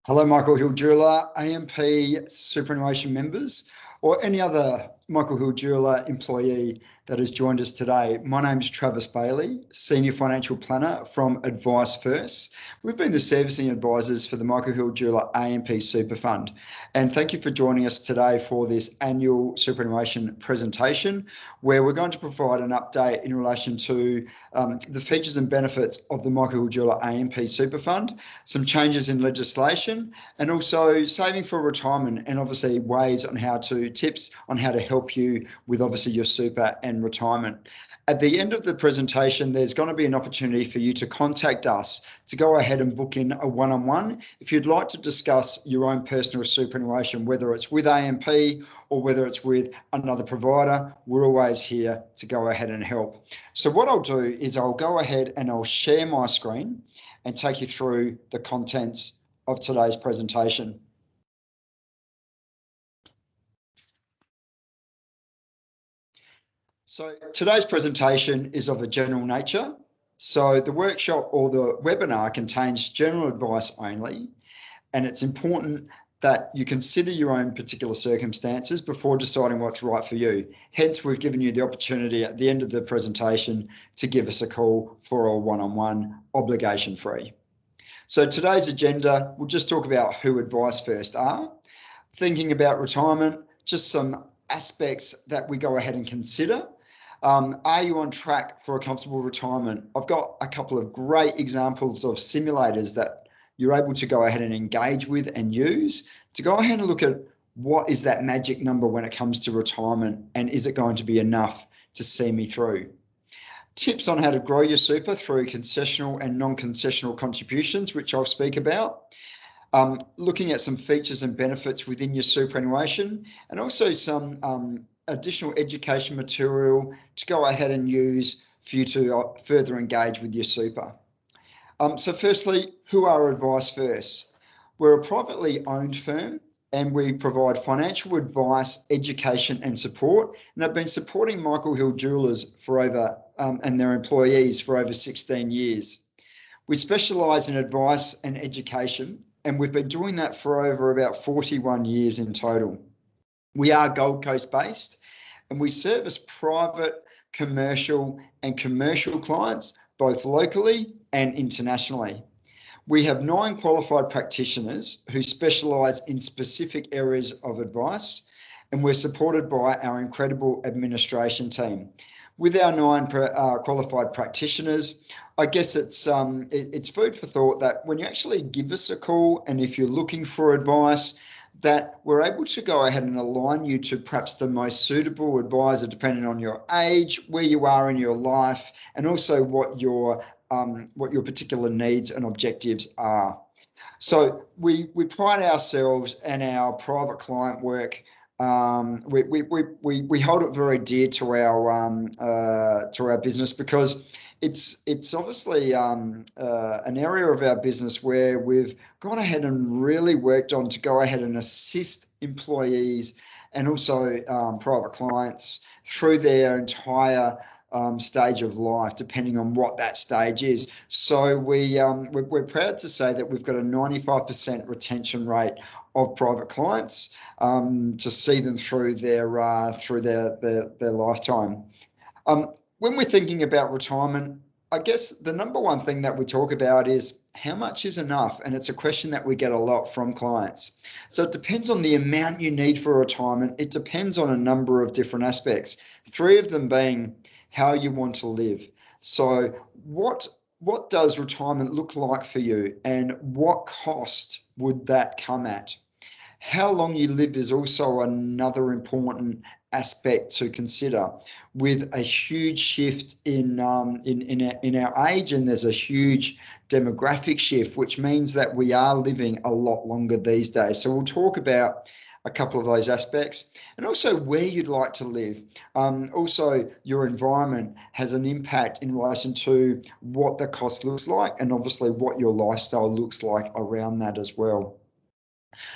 Hello, Michael Hill Jeweller, AMP Superannuation members, or any other Michael Hill Jeweller employee that has joined us today. My name is Travis Bailey, Senior Financial Planner from Advice First. We've been the servicing advisors for the Michael Hill Jeweller AMP Super Fund. And thank you for joining us today for this annual superannuation presentation, where we're going to provide an update in relation to the features and benefits of the Michael Hill Jeweller AMP Super Fund, some changes in legislation, and also saving for retirement, and obviously tips on how to help you with obviously your super and retirement. At the end of the presentation, there's going to be an opportunity for you to contact us to go ahead and book in a one-on-one if you'd like to discuss your own personal superannuation, whether it's with AMP or whether it's with another provider. We're always here to go ahead and help. So what I'll do is I'll go ahead and I'll share my screen and take you through the contents of today's presentation. So today's presentation is of a general nature. So the workshop or the webinar contains general advice only, and it's important that you consider your own particular circumstances before deciding what's right for you. Hence, we've given you the opportunity at the end of the presentation to give us a call for a one-on-one, obligation-free. So today's agenda, we'll just talk about who Advice First are, thinking about retirement, just some aspects that we go ahead and consider. Are you on track for a comfortable retirement? I've got a couple of great examples of simulators that you're able to go ahead and engage with and use to go ahead and look at what is that magic number when it comes to retirement, and is it going to be enough to see me through? Tips on how to grow your super through concessional and non-concessional contributions, which I'll speak about. Looking at some features and benefits within your superannuation, and also some additional education material to go ahead and use for you to further engage with your super. So firstly, who are Advice First? We're a privately owned firm, and we provide financial advice, education and support, and I've been supporting Michael Hill Jewellers and their employees for over 16 years. We specialise in advice and education, and we've been doing that for over about 41 years in total. We are Gold Coast based, and we service private, commercial and commercial clients, both locally and internationally. We have 9 qualified practitioners who specialise in specific areas of advice, and we're supported by our incredible administration team. With our 9 qualified practitioners, I guess it's food for thought that when you actually give us a call, and if you're looking for advice, that we're able to go ahead and align you to perhaps the most suitable advisor, depending on your age, where you are in your life, and also what your particular needs and objectives are. So we pride ourselves in our private client work. We hold it very dear to our business, because it's obviously an area of our business where we've gone ahead and really worked on to go ahead and assist employees and also private clients through their entire stage of life, depending on what that stage is. So we're proud to say that we've got a 95% retention rate of private clients to see them through their lifetime. When we're thinking about retirement, I guess the number one thing that we talk about is how much is enough, and it's a question that we get a lot from clients. So it depends on the amount you need for retirement. It depends on a number of different aspects, 3 of them being how you want to live. So what does retirement look like for you, and what cost would that come at? How long you live is also another important aspect to consider, with a huge shift in our age, and there's a huge demographic shift, which means that we are living a lot longer these days. So we'll talk about a couple of those aspects, and also where you'd like to live. Also, your environment has an impact in relation to what the cost looks like, and obviously what your lifestyle looks like around that as well.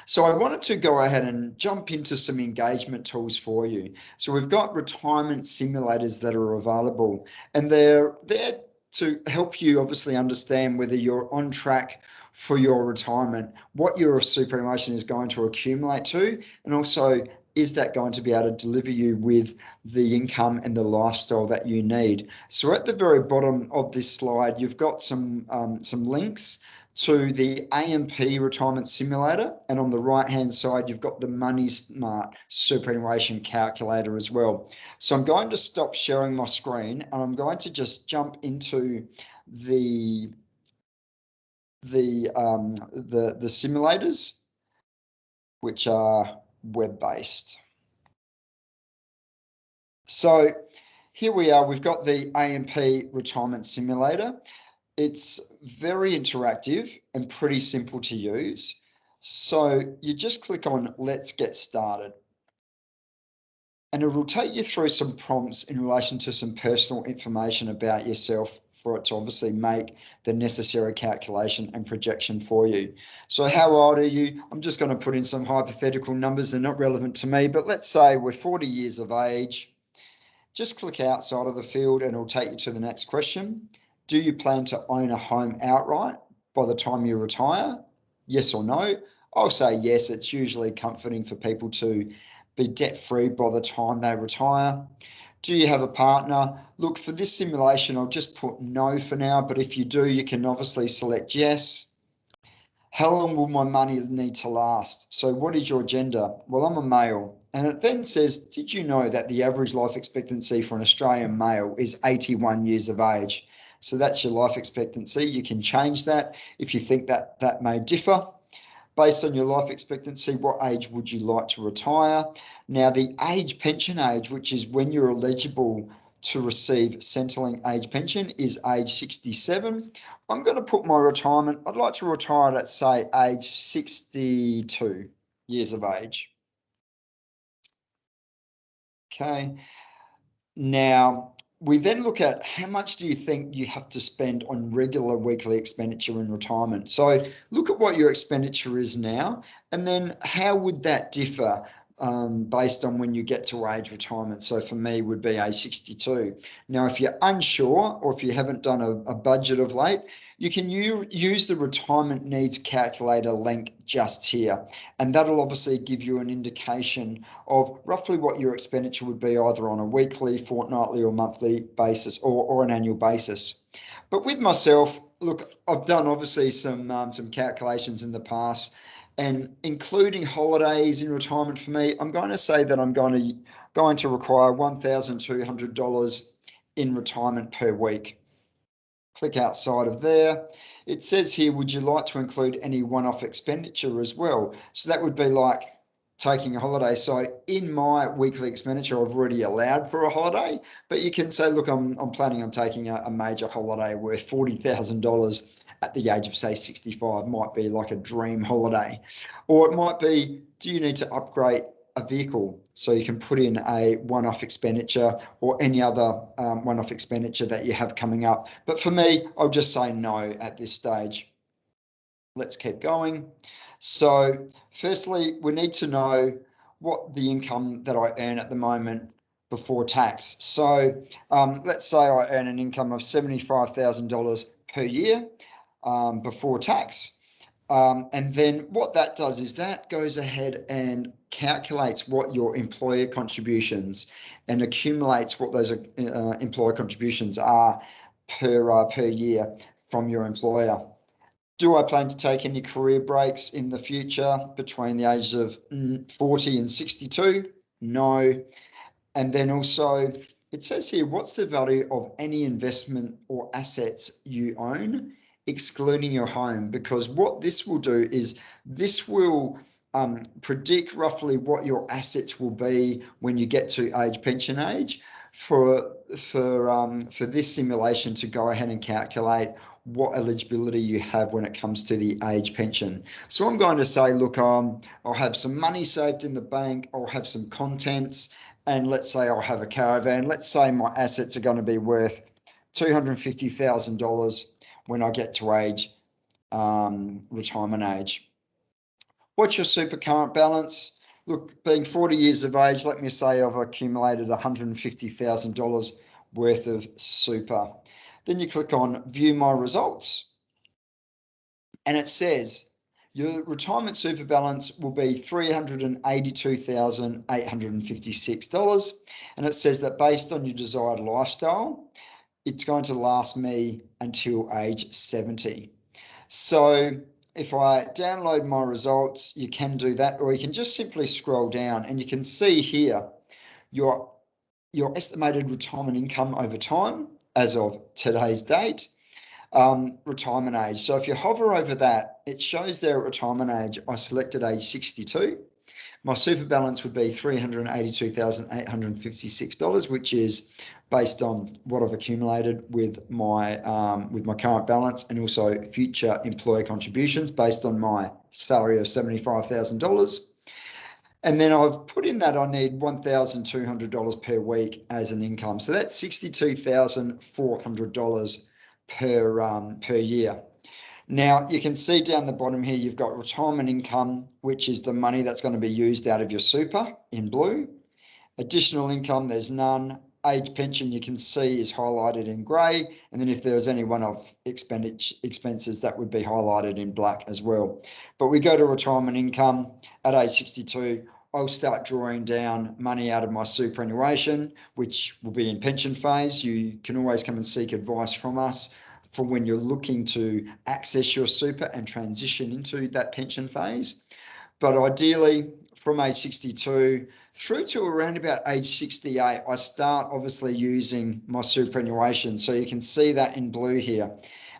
So I wanted to go ahead and jump into some engagement tools for you. So we've got retirement simulators that are available, and they're there to help you obviously understand whether you're on track for your retirement, what your superannuation is going to accumulate to, and also is that going to be able to deliver you with the income and the lifestyle that you need? So at the very bottom of this slide, you've got some links to the AMP retirement simulator, and on the right hand side you've got the Money Smart superannuation calculator as well. So I'm going to stop sharing my screen and I'm going to just jump into the simulators, which are web-based. So here we are, we've got the AMP retirement simulator. It's very interactive and pretty simple to use. So you just click on Let's Get Started. And it will take you through some prompts in relation to some personal information about yourself for it to obviously make the necessary calculation and projection for you. So how old are you? I'm just going to put in some hypothetical numbers. They're not relevant to me, but let's say we're 40 years of age. Just click outside of the field and it'll take you to the next question. Do you plan to own a home outright by the time you retire? Yes or no? I'll say yes. It's usually comforting for people to be debt-free by the time they retire. Do you have a partner? Look, for this simulation, I'll just put no for now, but if you do, you can obviously select yes. How long will my money need to last? So what is your gender? Well, I'm a male. And it then says, did you know that the average life expectancy for an Australian male is 81 years of age? So that's your life expectancy. You can change that if you think that that may differ. Based on your life expectancy, what age would you like to retire? Now, the pension age, which is when you're eligible to receive Centrelink age pension, is age 67. I'm going to put my retirement, I'd like to retire at, say, age 62 years of age. Okay. Now, we then look at how much do you think you have to spend on regular weekly expenditure in retirement. So look at what your expenditure is now, and then how would that differ based on when you get to age retirement. So for me would be age 62. Now, if you're unsure or if you haven't done a budget of late, you can use the retirement needs calculator link just here. And that'll obviously give you an indication of roughly what your expenditure would be either on a weekly, fortnightly or monthly basis or an annual basis. But with myself, look, I've done obviously some calculations in the past, and including holidays in retirement for me, I'm going to say that I'm going to require $1,200 in retirement per week. Click outside of there. It says here, would you like to include any one-off expenditure as well? So that would be like taking a holiday. So in my weekly expenditure, I've already allowed for a holiday, but you can say, look, I'm planning on taking a major holiday worth $40,000 at the age of, say, 65. Might be like a dream holiday. Or it might be, do you need to upgrade a vehicle? So you can put in a one-off expenditure or any other one-off expenditure that you have coming up. But for me, I'll just say no at this stage. Let's keep going. So firstly, we need to know what the income that I earn at the moment before tax. So let's say I earn an income of $75,000 per year before tax. And then what that does is that goes ahead and calculates what your employer contributions and accumulates what those employer contributions are per year from your employer. Do I plan to take any career breaks in the future between the ages of 40 and 62? No. And then also it says here, what's the value of any investment or assets you own, excluding your home? Because what this will do is this will predict roughly what your assets will be when you get to age pension age for this simulation to go ahead and calculate what eligibility you have when it comes to the age pension. So I'm going to say, look, I'll have some money saved in the bank, I'll have some contents, and let's say I'll have a caravan. Let's say my assets are going to be worth $250,000 when I get to age retirement age. What's your super current balance? Look, being 40 years of age, let me say I've accumulated $150,000 worth of super. Then you click on view my results. And it says your retirement super balance will be $382,856. And it says that based on your desired lifestyle, it's going to last me until age 70. So if I download my results, you can do that, or you can just simply scroll down and you can see here your estimated retirement income over time as of today's date, retirement age. So if you hover over that, it shows there at retirement age, I selected age 62. My super balance would be $382,856, which is based on what I've accumulated with my current balance and also future employer contributions based on my salary of $75,000. And then I've put in that I need $1,200 per week as an income. So that's $62,400 per year. Now, you can see down the bottom here, you've got retirement income, which is the money that's going to be used out of your super in blue. Additional income, there's none. Age pension, you can see, is highlighted in grey. And then if there was any one-off expenses, that would be highlighted in black as well. But we go to retirement income at age 62. I'll start drawing down money out of my superannuation, which will be in pension phase. You can always come and seek advice from us for when you're looking to access your super and transition into that pension phase. But ideally, from age 62 through to around about age 68, I start obviously using my superannuation. So you can see that in blue here.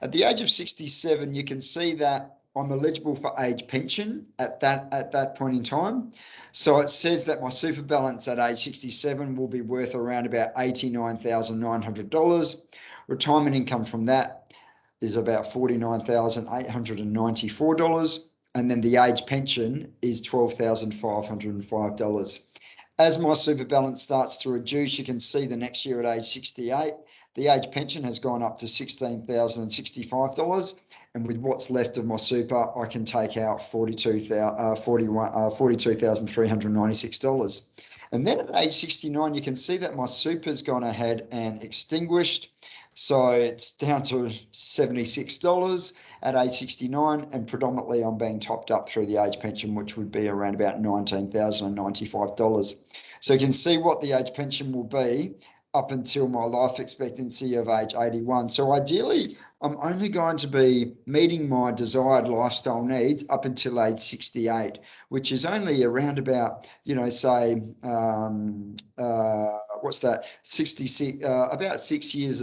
At the age of 67, you can see that I'm eligible for age pension at that point in time. So it says that my super balance at age 67 will be worth around about $89,900. Retirement income from that is about $49,894. And then the age pension is $12,505. As my super balance starts to reduce, you can see the next year at age 68, the age pension has gone up to $16,065. And with what's left of my super, I can take out $42,396. And then at age 69, you can see that my super's gone ahead and extinguished. So it's down to $76 at age 69, and predominantly I'm being topped up through the age pension, which would be around about $19,095. So you can see what the age pension will be up until my life expectancy of age 81. So ideally, I'm only going to be meeting my desired lifestyle needs up until age 68, which is only around about, say, what's that? 66, about 6 years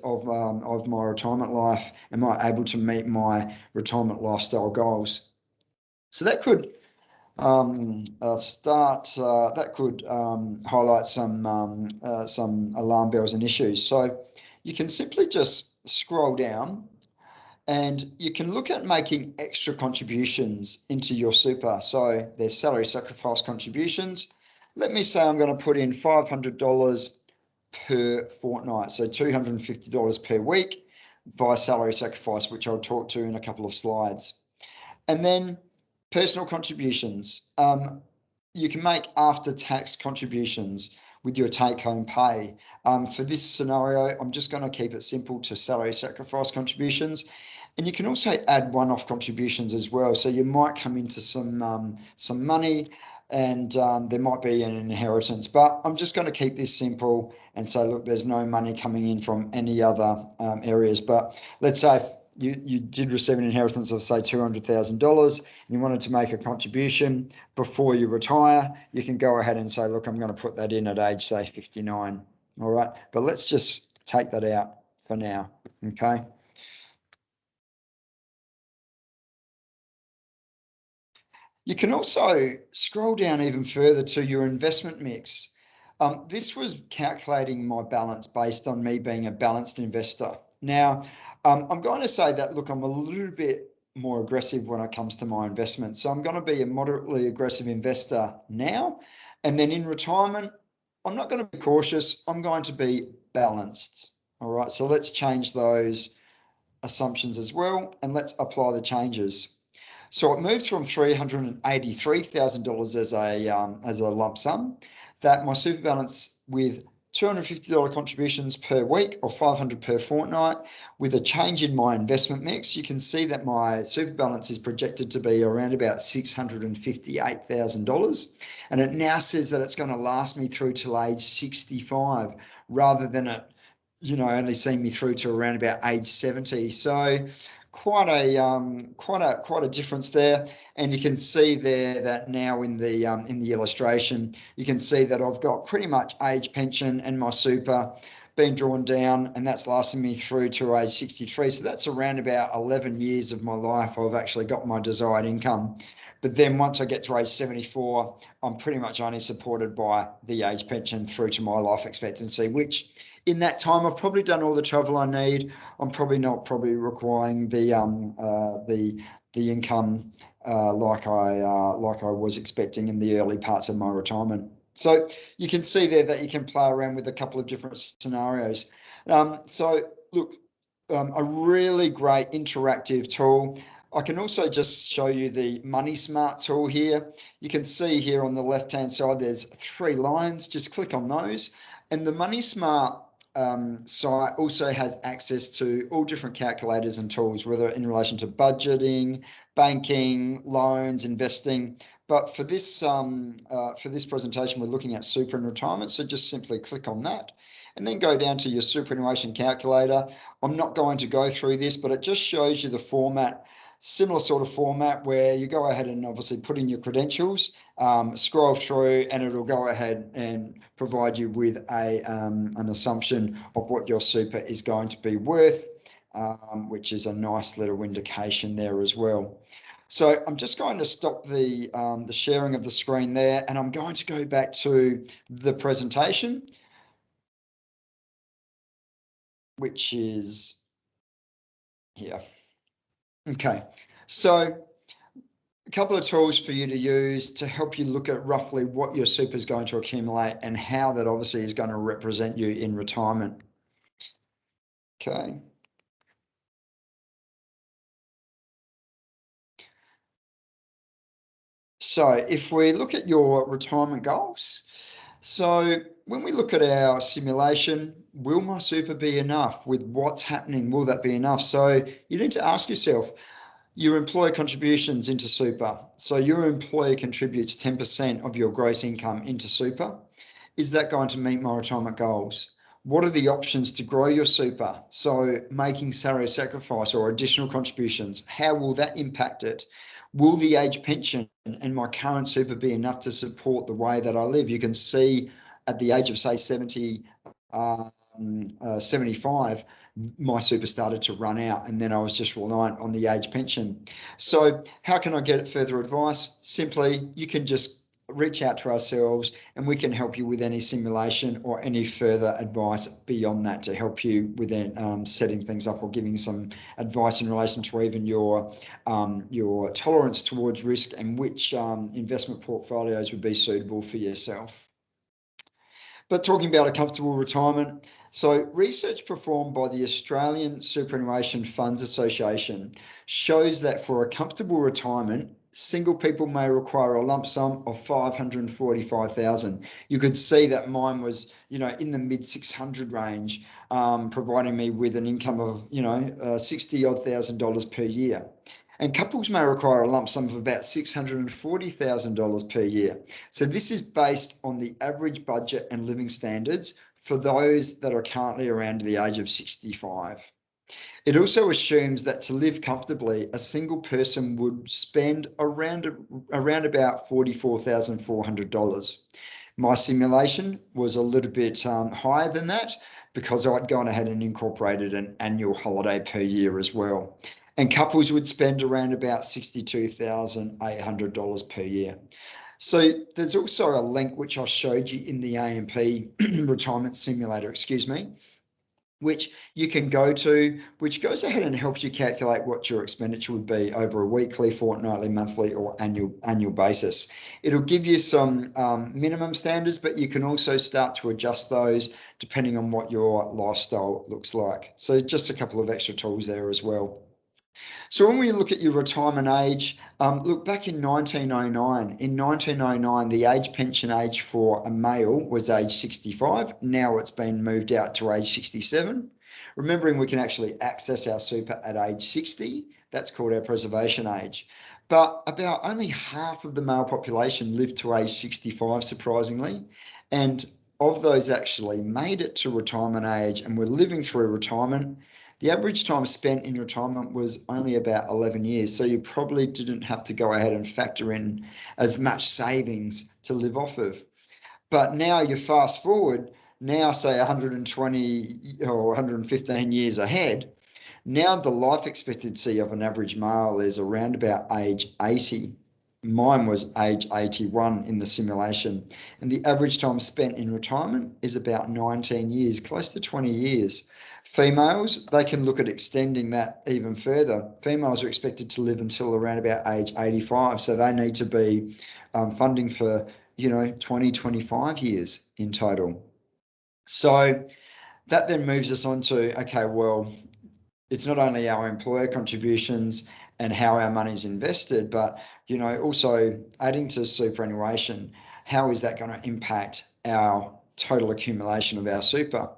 of my retirement life. Am I able to meet my retirement lifestyle goals? So that could highlight some alarm bells and issues. So you can simply just scroll down and you can look at making extra contributions into your super. So there's salary sacrifice contributions. Let me say I'm going to put in $500 per fortnight, so $250 per week via salary sacrifice, which I'll talk to in a couple of slides. And then personal contributions. You can make after-tax contributions with your take-home pay. For this scenario, I'm just going to keep it simple to salary sacrifice contributions. And you can also add one-off contributions as well. So you might come into some money and there might be an inheritance. But I'm just going to keep this simple and say, look, there's no money coming in from any other areas. But let's say you did receive an inheritance of, say, $200,000 and you wanted to make a contribution before you retire, you can go ahead and say, look, I'm going to put that in at age, say, 59. All right. But let's just take that out for now. Okay. You can also scroll down even further to your investment mix. This was calculating my balance based on me being a balanced investor. Now, I'm going to say that, look, I'm a little bit more aggressive when it comes to my investments. So I'm going to be a moderately aggressive investor now. And then in retirement, I'm not going to be cautious. I'm going to be balanced. All right. So let's change those assumptions as well. And let's apply the changes. So it moved from $383,000 as a lump sum, that my super balance with $250 contributions per week or $500 per fortnight. With a change in my investment mix, you can see that my super balance is projected to be around about $658,000. And it now says that it's going to last me through till age 65 rather than it, only seeing me through to around about age 70. So quite a difference there. And you can see there that now in the illustration, you can see that I've got pretty much age pension and my super being drawn down, and that's lasting me through to age 63. So that's around about 11 years of my life I've actually got my desired income. But then once I get to age 74, I'm pretty much only supported by the age pension through to my life expectancy, which in that time I've probably done all the travel I need. I'm probably not requiring the income like I was expecting in the early parts of my retirement. So you can see there that you can play around with a couple of different scenarios. So look, a really great interactive tool. I can also just show you the Money Smart tool here. You can see here on the left-hand side, there's 3 lines. Just click on those. And the Money Smart site also has access to all different calculators and tools, whether in relation to budgeting, banking, loans, investing. But for this presentation, we're looking at super and retirement. So just simply click on that and then go down to your superannuation calculator. I'm not going to go through this, but it just shows you the format, similar sort of format where you go ahead and obviously put in your credentials, scroll through, and it'll go ahead and provide you with an assumption of what your super is going to be worth, which is a nice little indication there as well. So I'm just going to stop the sharing of the screen there, and I'm going to go back to the presentation, which is here. Okay, so a couple of tools for you to use to help you look at roughly what your super is going to accumulate and how that obviously is going to represent you in retirement. Okay. So if we look at your retirement goals, so when we look at our simulation, will my super be enough with what's happening? Will that be enough? So you need to ask yourself, your employer contributions into super. So your employer contributes 10% of your gross income into super. Is that going to meet my retirement goals? What are the options to grow your super? So making salary sacrifice or additional contributions, how will that impact it? Will the age pension and my current super be enough to support the way that I live? You can see at the age of, say, 75, my super started to run out, and then I was just reliant on the age pension. So how can I get further advice? Simply, you can just reach out to ourselves and we can help you with any simulation or any further advice beyond that to help you with setting things up or giving some advice in relation to even your tolerance towards risk and which investment portfolios would be suitable for yourself. But talking about a comfortable retirement, so research performed by the Australian Superannuation Funds Association shows that for a comfortable retirement, single people may require a lump sum of 545,000. You could see that mine was, in the mid 600 range, providing me with an income of, 60 odd thousand dollars per year. And couples may require a lump sum of about $640,000 per year. So this is based on the average budget and living standards for those that are currently around the age of 65. It also assumes that to live comfortably, a single person would spend around about $44,400. My simulation was a little bit higher than that because I'd gone ahead and incorporated an annual holiday per year as well. And couples would spend around about $62,800 per year. So there's also a link which I showed you in the AMP retirement simulator, which you can go to, which goes ahead and helps you calculate what your expenditure would be over a weekly, fortnightly, monthly, or annual basis. It'll give you some minimum standards, but you can also start to adjust those depending on what your lifestyle looks like. So just a couple of extra tools there as well. So when we look at your retirement age, look back in 1909. In 1909, the age pension age for a male was age 65. Now it's been moved out to age 67. Remembering we can actually access our super at age 60. That's called our preservation age. But about only half of the male population lived to age 65, surprisingly. And of those actually made it to retirement age and were living through retirement, the average time spent in retirement was only about 11 years. So you probably didn't have to go ahead and factor in as much savings to live off of. But now you fast forward, now say 120 or 115 years ahead, now the life expectancy of an average male is around about age 80. Mine was age 81 in the simulation. And the average time spent in retirement is about 19 years, close to 20 years. Females, they can look at extending that even further. Females are expected to live until around about age 85. So they need to be funding for, 20, 25 years in total. So that then moves us on to, okay, well, it's not only our employer contributions and how our money is invested, but also adding to superannuation, how is that going to impact our total accumulation of our super?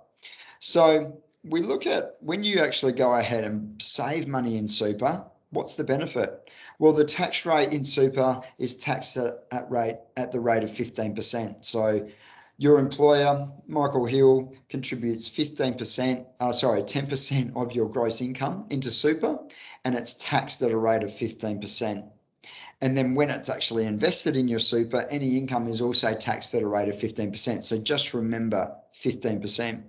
So we look at when you actually go ahead and save money in super, what's the benefit? Well, the tax rate in super is taxed at the rate of 15%. So your employer, Michael Hill, contributes 10% of your gross income into super, and it's taxed at a rate of 15%. And then when it's actually invested in your super, any income is also taxed at a rate of 15%. So just remember 15%.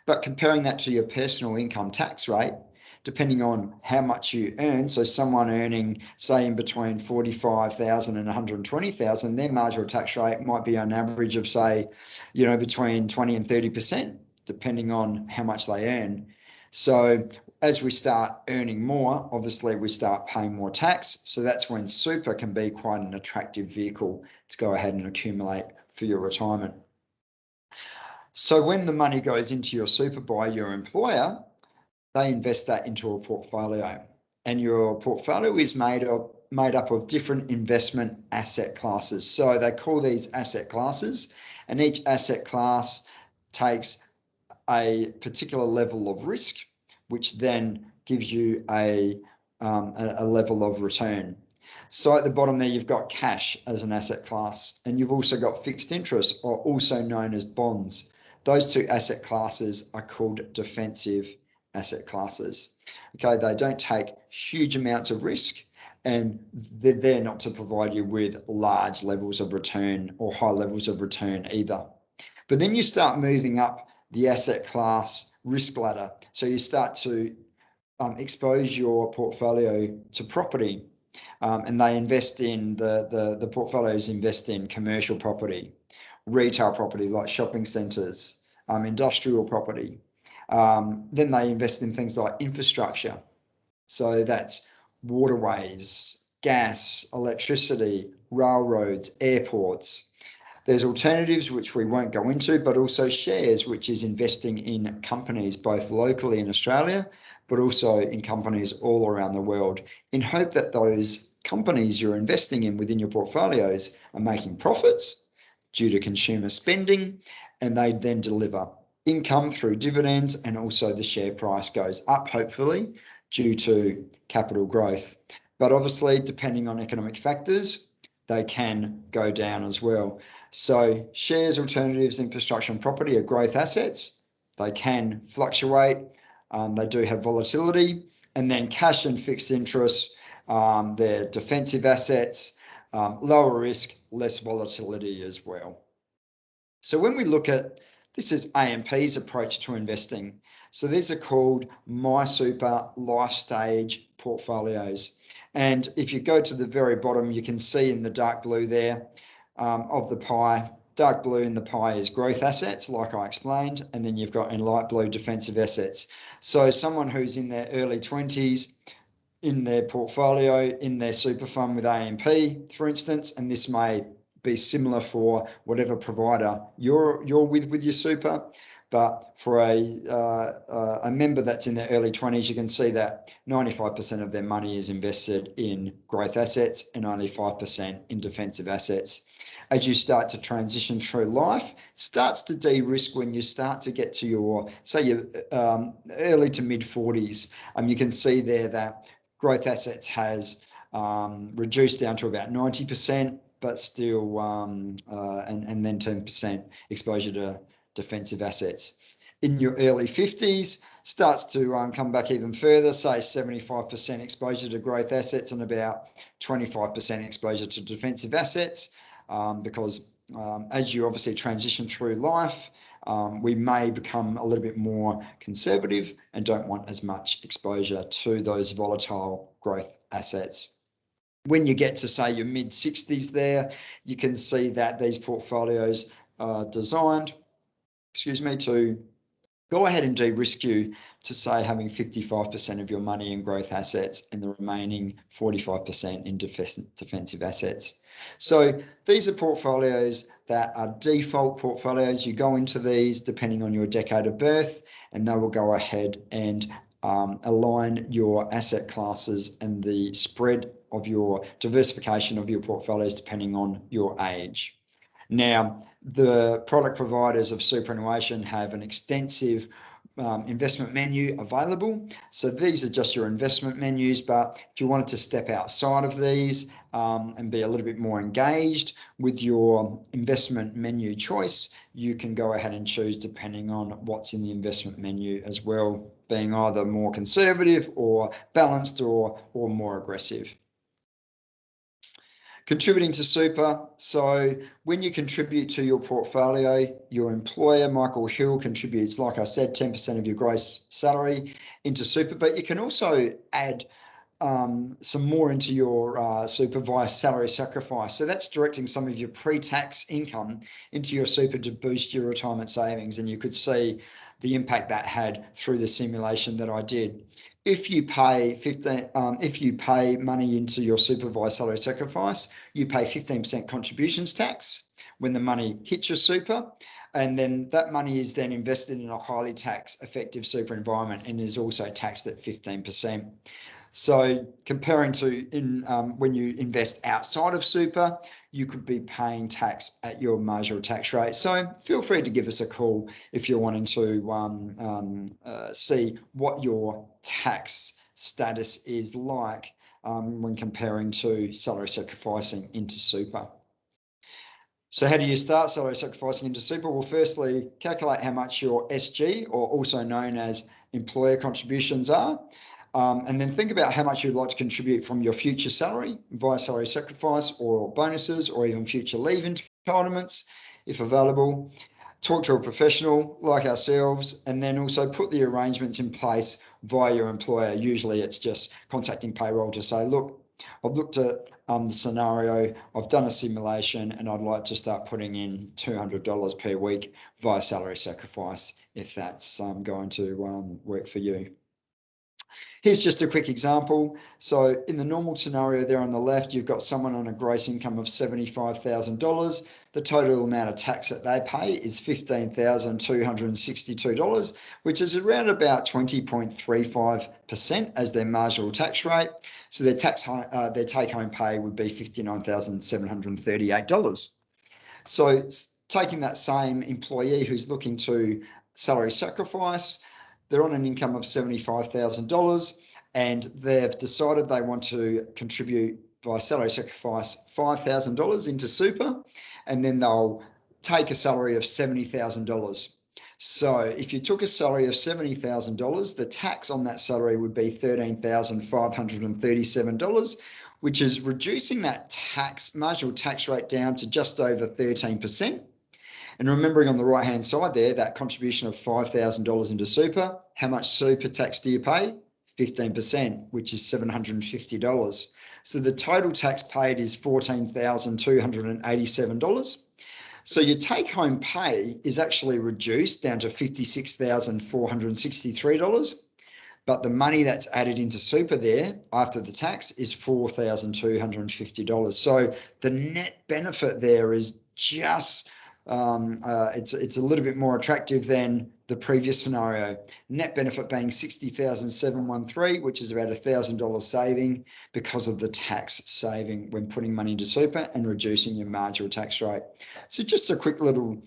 But comparing that to your personal income tax rate, depending on how much you earn, so someone earning, say, in between 45,000 and 120,000, their marginal tax rate might be on average of, say, between 20 and 30%, depending on how much they earn. So as we start earning more, obviously we start paying more tax. So that's when super can be quite an attractive vehicle to go ahead and accumulate for your retirement. So when the money goes into your super by your employer, they invest that into a portfolio. And your portfolio is made up of different investment asset classes. So they call these asset classes, and each asset class takes a particular level of risk, which then gives you a level of return. So at the bottom there, you've got cash as an asset class, and you've also got fixed interest, or also known as bonds. Those two asset classes are called defensive asset classes. Okay, they don't take huge amounts of risk, and they're there not to provide you with large levels of return or high levels of return either. But then you start moving up the asset class risk ladder. So you start to expose your portfolio to property, and they invest in the portfolios invest in commercial property, retail property like shopping centres, industrial property. Then they invest in things like infrastructure. So that's waterways, gas, electricity, railroads, airports. There's alternatives, which we won't go into, but also shares, which is investing in companies both locally in Australia, but also in companies all around the world, in hope that those companies you're investing in within your portfolios are making profits due to consumer spending, and they then deliver income through dividends, and also the share price goes up, hopefully, due to capital growth. But obviously, depending on economic factors, they can go down as well. So shares, alternatives, infrastructure and property are growth assets. They can fluctuate. They do have volatility. And then cash and fixed interest, they're defensive assets, lower risk, less volatility as well. So when we look at, this is AMP's approach to investing. So these are called MySuper Life Stage portfolios. And if you go to the very bottom, you can see in the dark blue there of the pie, dark blue in the pie is growth assets, like I explained, and then you've got in light blue defensive assets. So someone who's in their early 20s, in their portfolio, in their super fund with AMP, for instance, and this may be similar for whatever provider you're with your super, But for a member that's in their early 20s, you can see that 95% of their money is invested in growth assets and only 5% in defensive assets. As you start to transition through life, starts to de-risk when you start to get to your, say, your early to mid 40s. You can see there that growth assets has reduced down to about 90%, but still, and then 10% exposure to defensive assets. In your early 50s, starts to come back even further, say 75% exposure to growth assets and about 25% exposure to defensive assets, because as you obviously transition through life, we may become a little bit more conservative and don't want as much exposure to those volatile growth assets. When you get to, say, your mid-60s there, you can see that these portfolios are designed, to go ahead and de-risk you to, say, having 55% of your money in growth assets and the remaining 45% in defensive assets. So these are portfolios that are default portfolios. You go into these depending on your decade of birth, and they will go ahead and align your asset classes and the spread of your diversification of your portfolios depending on your age. Now, the product providers of superannuation have an extensive investment menu available. So these are just your investment menus, but if you wanted to step outside of these and be a little bit more engaged with your investment menu choice, you can go ahead and choose depending on what's in the investment menu as well, being either more conservative or balanced or more aggressive. Contributing to super. So when you contribute to your portfolio, your employer, Michael Hill, contributes, like I said, 10% of your gross salary into super, but you can also add some more into your super via salary sacrifice. So that's directing some of your pre-tax income into your super to boost your retirement savings. And you could see the impact that had through the simulation that I did. If you pay money into your super via salary sacrifice, you pay 15% contributions tax when the money hits your super, and then that money is then invested in a highly tax effective super environment and is also taxed at 15%. So comparing to when you invest outside of super, you could be paying tax at your marginal tax rate. So feel free to give us a call if you're wanting to see what your tax status is like when comparing to salary sacrificing into super. So how do you start salary sacrificing into super? Well, firstly, calculate how much your SG, or also known as employer contributions, are. And then think about how much you'd like to contribute from your future salary via salary sacrifice or bonuses or even future leave entitlements, if available. Talk to a professional like ourselves, and then also put the arrangements in place via your employer. Usually it's just contacting payroll to say, look, I've looked at the scenario, I've done a simulation, and I'd like to start putting in $200 per week via salary sacrifice, if that's going to work for you. Here's just a quick example. So in the normal scenario there on the left, you've got someone on a gross income of $75,000. The total amount of tax that they pay is $15,262, which is around about 20.35% as their marginal tax rate. So their take-home pay would be $59,738. So taking that same employee who's looking to salary sacrifice, they're on an income of $75,000 and they've decided they want to contribute by salary sacrifice $5,000 into super, and then they'll take a salary of $70,000. So if you took a salary of $70,000, the tax on that salary would be $13,537, which is reducing that marginal tax rate down to just over 13%. And remembering on the right-hand side there, that contribution of $5,000 into super, how much super tax do you pay? 15%, which is $750. So the total tax paid is $14,287. So your take-home pay is actually reduced down to $56,463. But the money that's added into super there after the tax is $4,250. So the net benefit there is just it's a little bit more attractive than the previous scenario. Net benefit being 60,713, which is about $1,000 saving because of the tax saving when putting money into super and reducing your marginal tax rate. So just a quick little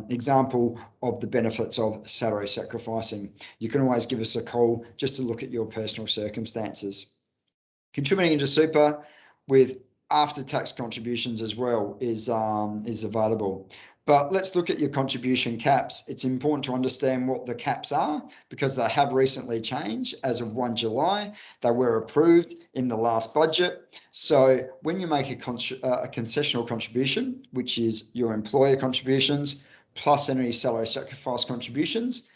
example of the benefits of salary sacrificing. You can always give us a call just to look at your personal circumstances. Contributing into super with after-tax contributions as well is available. But let's look at your contribution caps. It's important to understand what the caps are because they have recently changed as of 1 July. They were approved in the last budget. So when you make a concessional contribution, which is your employer contributions plus any salary sacrifice contributions,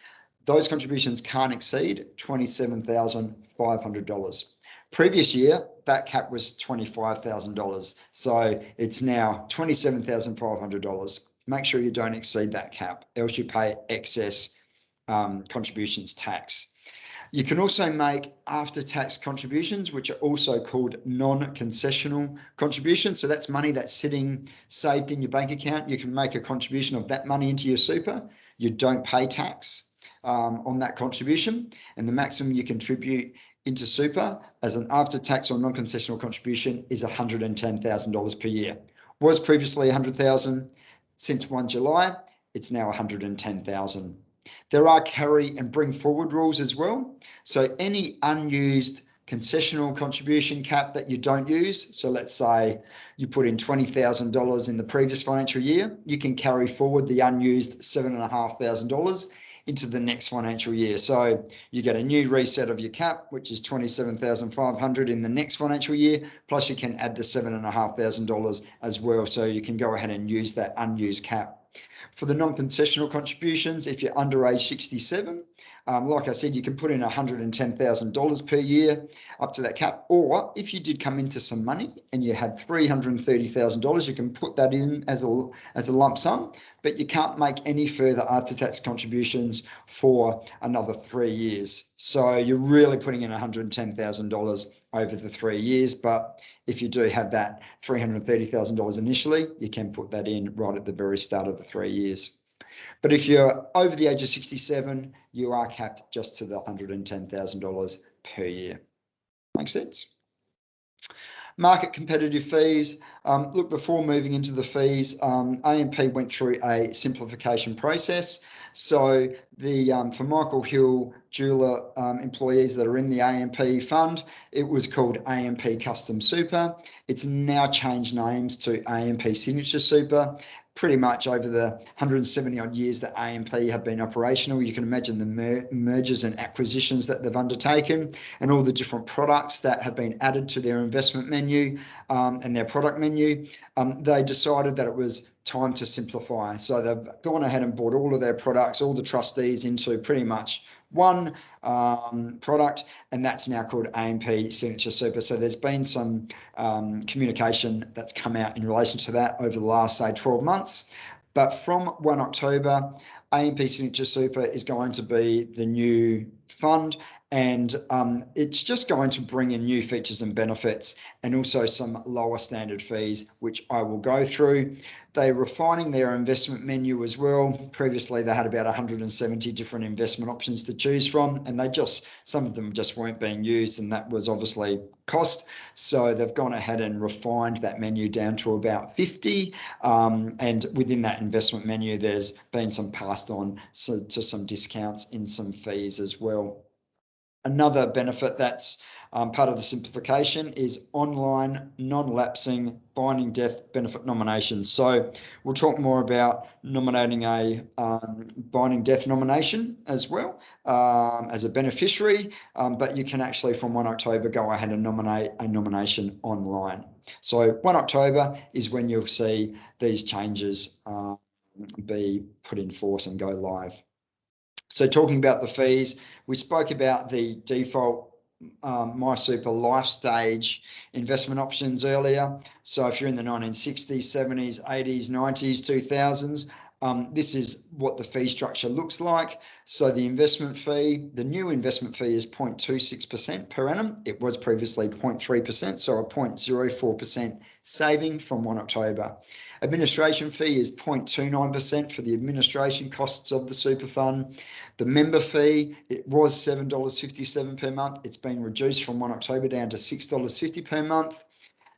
those contributions can't exceed $27,500. Previous year, that cap was $25,000. So it's now $27,500. Make sure you don't exceed that cap, else you pay excess contributions tax. You can also make after-tax contributions, which are also called non-concessional contributions. So that's money that's sitting saved in your bank account. You can make a contribution of that money into your super. You don't pay tax on that contribution, and the maximum you contribute into super as an after-tax or non-concessional contribution is $110,000 per year. Was previously $100,000. Since 1 July, it's now $110,000. There are carry and bring forward rules as well. So any unused concessional contribution cap that you don't use, so let's say you put in $20,000 in the previous financial year, you can carry forward the unused $7,500 into the next financial year. So you get a new reset of your cap, which is $27,500 in the next financial year, plus you can add the $7,500 as well. So you can go ahead and use that unused cap. For the non-concessional contributions, if you're under age 67, like I said, you can put in $110,000 per year up to that cap. Or if you did come into some money and you had $330,000, you can put that in as a lump sum, but you can't make any further after-tax contributions for another 3 years. So you're really putting in $110,000 over the 3 years. But if you do have that $330,000 initially, you can put that in right at the very start of the 3 years. But if you're over the age of 67, you are capped just to the $110,000 per year. Makes sense? Market competitive fees. Look, before moving into the fees, AMP went through a simplification process. So for Michael Hill jeweler employees that are in the AMP fund, it was called AMP Custom Super. It's now changed names to AMP Signature Super. Pretty much over the 170 odd years that AMP have been operational, you can imagine the mergers and acquisitions that they've undertaken and all the different products that have been added to their investment menu and their product menu. They decided that it was time to simplify. So they've gone ahead and bought all of their products, all the trustees into pretty much one product, and that's now called AMP Signature Super. So there's been some communication that's come out in relation to that over the last, say, 12 months. But from 1 October, AMP Signature Super is going to be the new fund, and it's just going to bring in new features and benefits and also some lower standard fees, which I will go through. They're refining their investment menu as well. Previously, they had about 170 different investment options to choose from, and some of them just weren't being used, and that was obviously cost. So they've gone ahead and refined that menu down to about 50, and within that investment menu, there's been some passed on to some discounts in some fees as well. Another benefit that's part of the simplification is online non-lapsing binding death benefit nominations. So we'll talk more about nominating a binding death nomination as well as a beneficiary, but you can actually from 1 October go ahead and nominate a nomination online. So 1 October is when you'll see these changes be put in force and go live. So talking about the fees, we spoke about the default MySuper life stage investment options earlier. So if you're in the 1960s, 70s, 80s, 90s, 2000s, This is what the fee structure looks like. So the investment fee, the new investment fee is 0.26% per annum. It was previously 0.3%, so a 0.04% saving from 1 October. Administration fee is 0.29% for the administration costs of the super fund. The member fee, it was $7.57 per month. It's been reduced from 1 October down to $6.50 per month.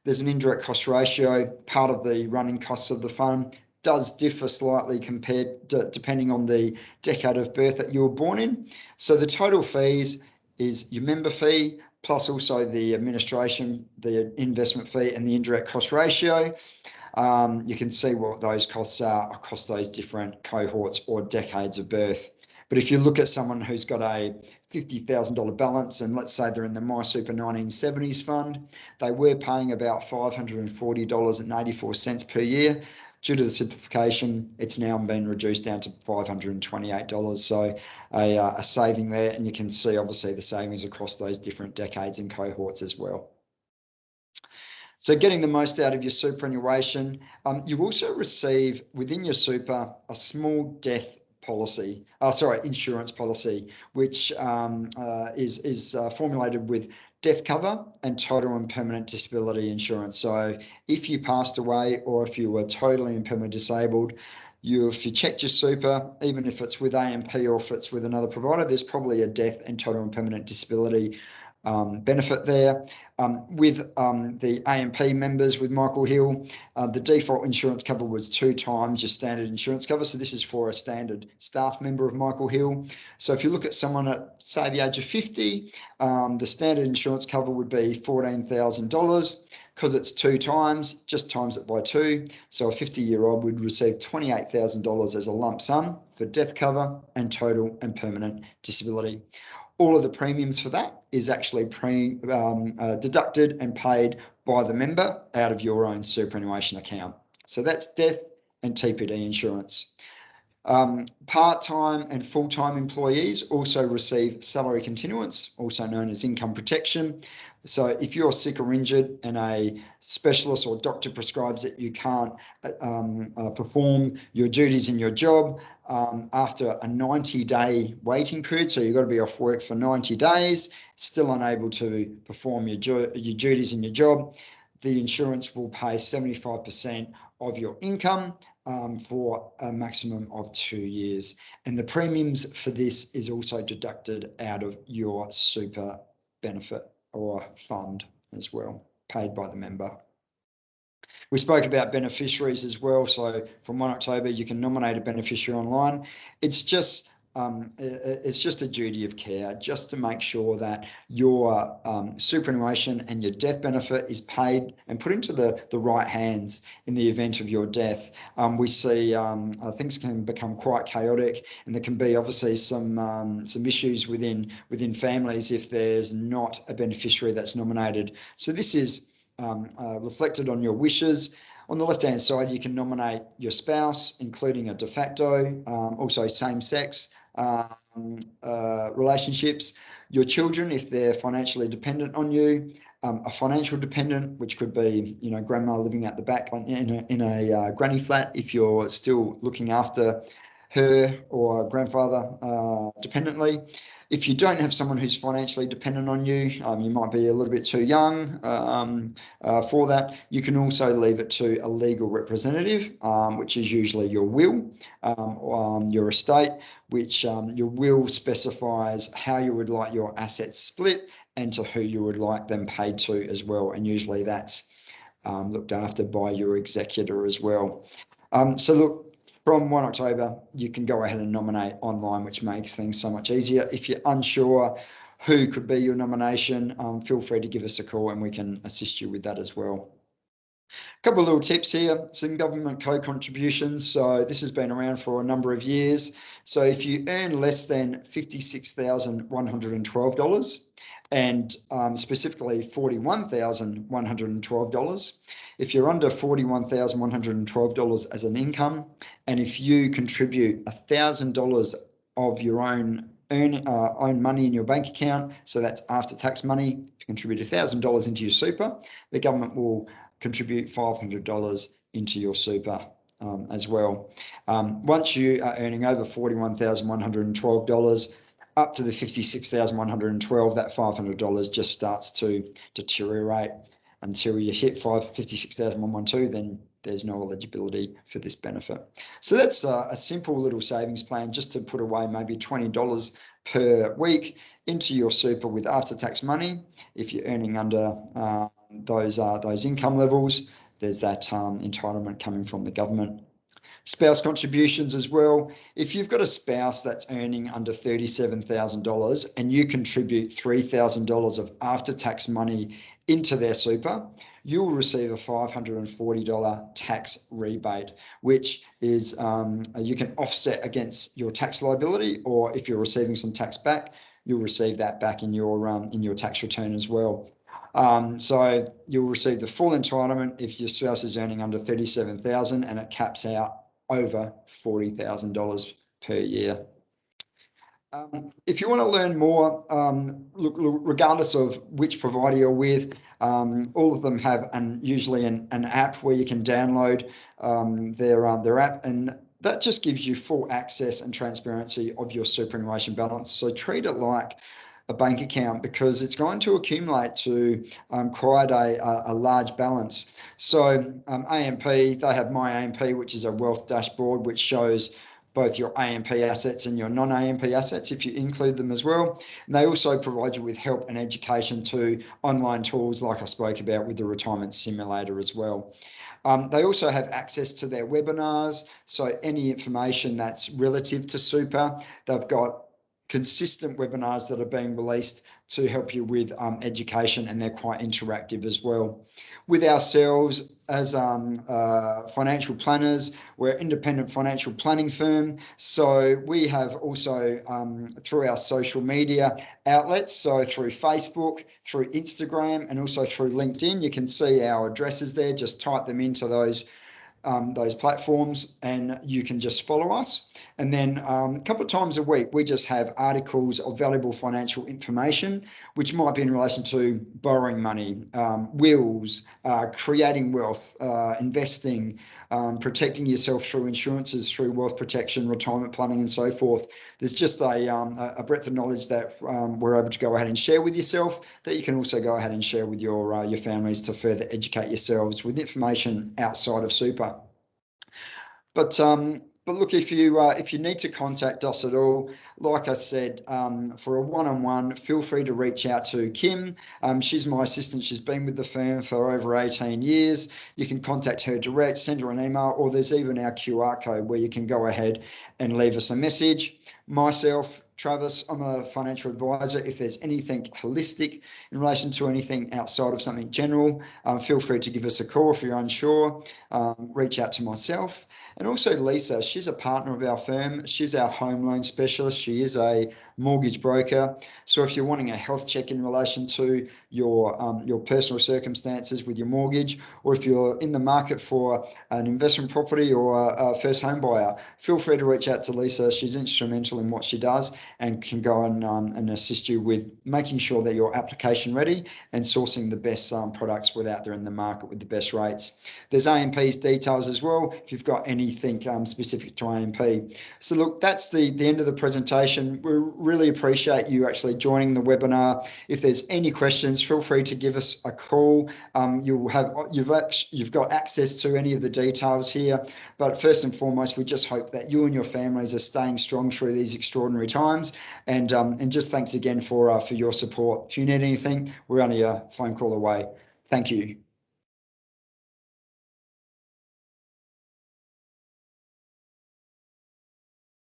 There's an indirect cost ratio. Part of the running costs of the fund does differ slightly depending on the decade of birth that you were born in. So the total fees is your member fee plus also the administration, the investment fee, and the indirect cost ratio. You can see what those costs are across those different cohorts or decades of birth. But if you look at someone who's got a $50,000 balance, and let's say they're in the MySuper 1970s fund, they were paying about $540.84 per year. Due to the simplification, it's now been reduced down to $528. So a saving there, and you can see obviously the savings across those different decades and cohorts as well. So getting the most out of your superannuation, you also receive within your super a small death policy, insurance policy, which is formulated with death cover and total and permanent disability insurance. So if you passed away or if you were totally and permanently disabled, if you checked your super, even if it's with AMP or if it's with another provider, there's probably a death and total and permanent disability benefit there. With the AMP members with Michael Hill, the default insurance cover was 2 times your standard insurance cover. So this is for a standard staff member of Michael Hill. So if you look at someone at, say, the age of 50, the standard insurance cover would be $14,000. Because it's 2 times, just times it by 2. So a 50-year-old would receive $28,000 as a lump sum for death cover and total and permanent disability. All of the premiums for that is actually deducted and paid by the member out of your own superannuation account. So that's death and TPD insurance. Part-time and full-time employees also receive salary continuance, also known as income protection. So if you're sick or injured and a specialist or doctor prescribes that you can't perform your duties in your job after a 90-day waiting period, so you've got to be off work for 90 days, still unable to perform your duties in your job, the insurance will pay 75% of your income for a maximum of 2 years. And the premiums for this is also deducted out of your super benefit or fund as well, paid by the member. We spoke about beneficiaries as well. So from 1 October, you can nominate a beneficiary online. It's just a duty of care just to make sure that your superannuation and your death benefit is paid and put into the right hands in the event of your death. We see things can become quite chaotic, and there can be obviously some issues within families if there's not a beneficiary that's nominated. So this is reflected on your wishes. On the left-hand side, you can nominate your spouse, including a de facto, also same-sex relationships, your children if they're financially dependent on you, a financial dependent, which could be, grandma living at the back in a granny flat if you're still looking after her or grandfather dependently. If you don't have someone who's financially dependent on you, you might be a little bit too young for that. You can also leave it to a legal representative, which is usually your will, your estate, which your will specifies how you would like your assets split and to who you would like them paid to as well. And usually that's looked after by your executor as well. So look, from 1 October, you can go ahead and nominate online, which makes things so much easier. If you're unsure who could be your nomination, feel free to give us a call and we can assist you with that as well. A couple of little tips here, some government co-contributions. So this has been around for a number of years. So if you earn less than $56,112 and specifically $41,112, if you're under $41,112 as an income, and if you contribute $1,000 of your own money in your bank account, so that's after-tax money, if you contribute $1,000 into your super, the government will contribute $500 into your super as well. Once you are earning over $41,112, up to the $56,112, that $500 just starts to deteriorate until you hit $56,112, then there's no eligibility for this benefit. So that's a simple little savings plan, just to put away maybe $20 per week into your super with after-tax money. If you're earning under those income levels, there's that entitlement coming from the government. Spouse contributions as well. If you've got a spouse that's earning under $37,000 and you contribute $3,000 of after-tax money into their super, you will receive a $540 tax rebate, which is you can offset against your tax liability, or if you're receiving some tax back, you'll receive that back in your tax return as well. So you'll receive the full entitlement if your spouse is earning under $37,000, and it caps out over $40,000 per year. If you want to learn more, look, regardless of which provider you're with, all of them have usually an app where you can download their app, and that just gives you full access and transparency of your superannuation balance. So treat it like a bank account, because it's going to accumulate to quite a large balance. So AMP, they have My AMP, which is a wealth dashboard, which shows both your AMP assets and your non-AMP assets, if you include them as well. And they also provide you with help and education to online tools like I spoke about with the retirement simulator as well. They also have access to their webinars, so any information that's relative to super, they've got consistent webinars that are being released to help you with education, and they're quite interactive as well. With ourselves as financial planners, we're an independent financial planning firm. So we have also, through our social media outlets, so through Facebook, through Instagram, and also through LinkedIn, you can see our addresses there. Just type them into those platforms and you can just follow us. And then a couple of times a week, we just have articles of valuable financial information, which might be in relation to borrowing money, wills, creating wealth, investing, protecting yourself through insurances, through wealth protection, retirement planning, and so forth. There's just a breadth of knowledge that we're able to go ahead and share with yourself, that you can also go ahead and share with your families to further educate yourselves with information outside of super. But look, if you need to contact us at all, like I said, for a one-on-one, feel free to reach out to Kim. She's my assistant. She's been with the firm for over 18 years. You can contact her direct, send her an email, or there's even our QR code where you can go ahead and leave us a message. Myself, Travis, I'm a financial advisor. If there's anything holistic in relation to anything outside of something general, feel free to give us a call. If you're unsure, reach out to myself. And also Lisa, she's a partner of our firm. She's our home loan specialist. She is a mortgage broker. So if you're wanting a health check in relation to your personal circumstances with your mortgage, or if you're in the market for an investment property or a first home buyer, feel free to reach out to Lisa. She's instrumental in what she does and can go and assist you with making sure that you're application ready and sourcing the best products out there in the market with the best rates. There's AMP's details as well if you've got anything specific to AMP. So look, that's the end of the presentation. We really appreciate you actually joining the webinar. If there's any questions, feel free to give us a call. You've got access to any of the details here. But first and foremost, we just hope that you and your families are staying strong through these extraordinary times. And just thanks again for your support. If you need anything, we're only a phone call away. Thank you.